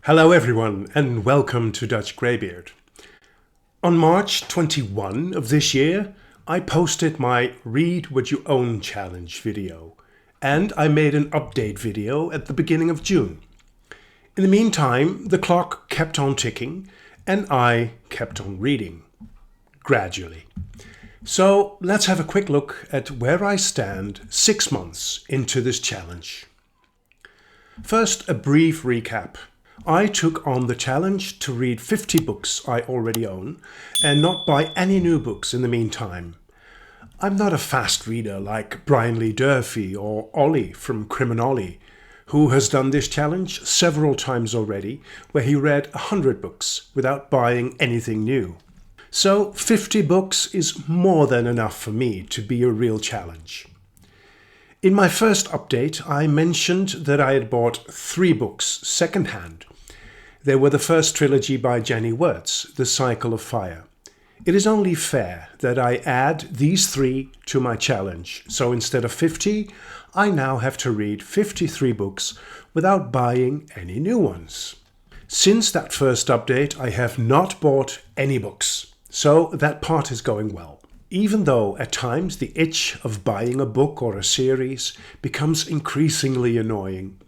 Hello everyone and welcome to Dutch Greybeard. On March 21 of this year, I posted my Read What You Own challenge video, and I made an update video at the beginning of June. In the meantime, the clock kept on ticking and I kept on reading, gradually. So let's have a quick look at where I stand 6 months into this challenge. First, a brief recap. I took on the challenge to read 50 books I already own and not buy any new books in the meantime. I'm not a fast reader like Brian Lee Durfee or Ollie from Criminology, who has done this challenge several times already, where he read 100 books without buying anything new. So 50 books is more than enough for me to be a real challenge. In my first update, I mentioned that I had bought 3 books second-hand. They were the first trilogy by Jenny Wirtz, The Cycle of Fire. It is only fair that I add these 3 to my challenge, so instead of 50, I now have to read 53 books without buying any new ones. Since that first update, I have not bought any books, so that part is going well. Even though at times the itch of buying a book or a series becomes increasingly annoying.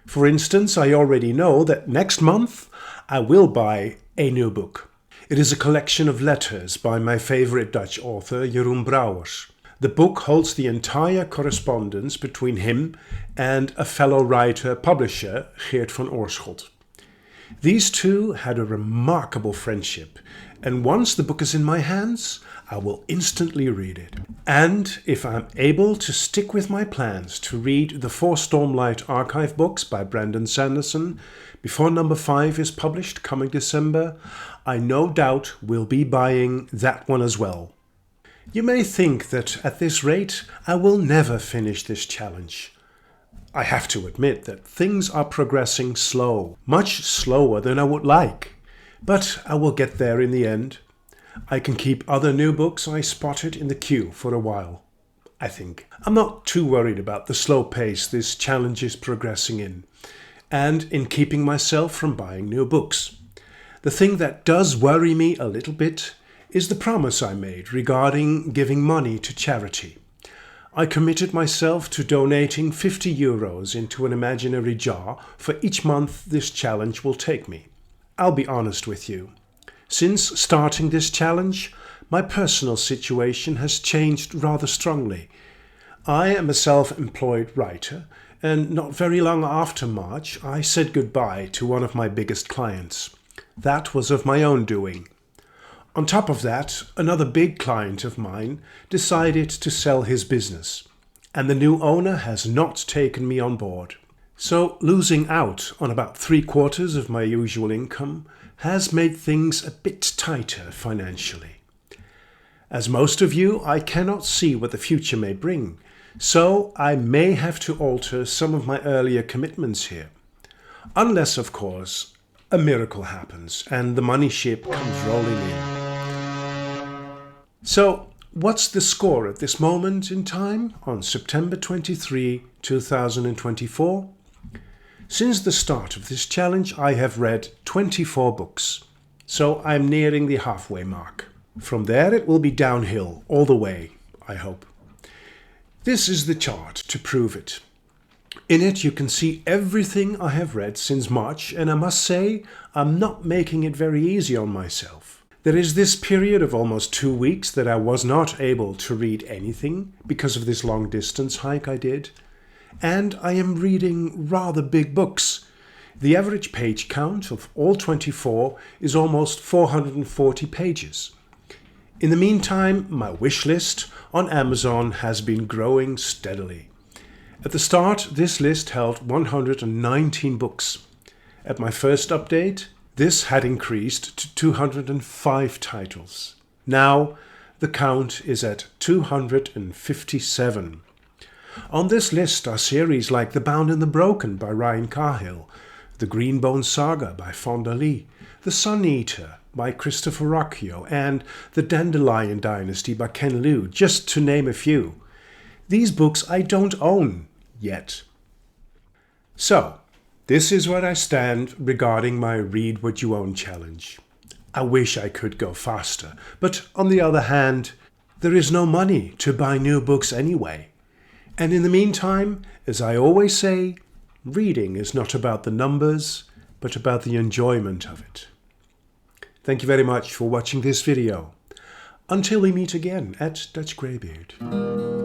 For instance, I already know that next month I will buy a new book. It is a collection of letters by my favorite Dutch author, Jeroen Brouwers. The book holds the entire correspondence between him and a fellow writer-publisher, Geert van Oorschot. These two had a remarkable friendship, and once the book is in my hands, I will instantly read it. And if I'm able to stick with my plans to read the 4 Stormlight archive books by Brandon Sanderson before number 5 is published coming December, I no doubt will be buying that one as well. You may think that at this rate I will never finish this challenge. I have to admit that things are progressing slow, much slower than I would like, but I will get there in the end. I can keep other new books I spotted in the queue for a while, I think. I'm not too worried about the slow pace this challenge is progressing in, and in keeping myself from buying new books. The thing that does worry me a little bit is the promise I made regarding giving money to charity. I committed myself to donating 50 euros into an imaginary jar for each month this challenge will take me. I'll be honest with you. Since starting this challenge, my personal situation has changed rather strongly. I am a self-employed writer, and not very long after March, I said goodbye to one of my biggest clients. That was of my own doing. On top of that, another big client of mine decided to sell his business, and the new owner has not taken me on board. So losing out on about 3/4 of my usual income has made things a bit tighter financially. As most of you, I cannot see what the future may bring, so I may have to alter some of my earlier commitments here. Unless, of course, a miracle happens and the money ship comes rolling in. So, what's the score at this moment in time on September 23, 2024? Since the start of this challenge, I have read 24 books, so I'm nearing the halfway mark. From there it will be downhill all the way, I hope. This is the chart to prove it. In it you can see everything I have read since March, and I must say I'm not making it very easy on myself. There is this period of almost 2 weeks that I was not able to read anything because of this long distance hike I did. And I am reading rather big books. The average page count of all 24 is almost 440 pages. In the meantime, my wish list on Amazon has been growing steadily. At the start, this list held 119 books. At my first update, this had increased to 205 titles. Now, the count is at 257. On this list are series like The Bound and the Broken by Ryan Cahill, The Greenbone Saga by Fonda Lee, The Sun Eater by Christopher Rucchio, and The Dandelion Dynasty by Ken Liu, just to name a few. These books I don't own yet. So, This is where I stand regarding my Read What You Own challenge. I wish I could go faster, but on the other hand, there is no money to buy new books anyway. And in the meantime, as I always say, reading is not about the numbers, but about the enjoyment of it. Thank you very much for watching this video. Until we meet again at Dutch Greybeard.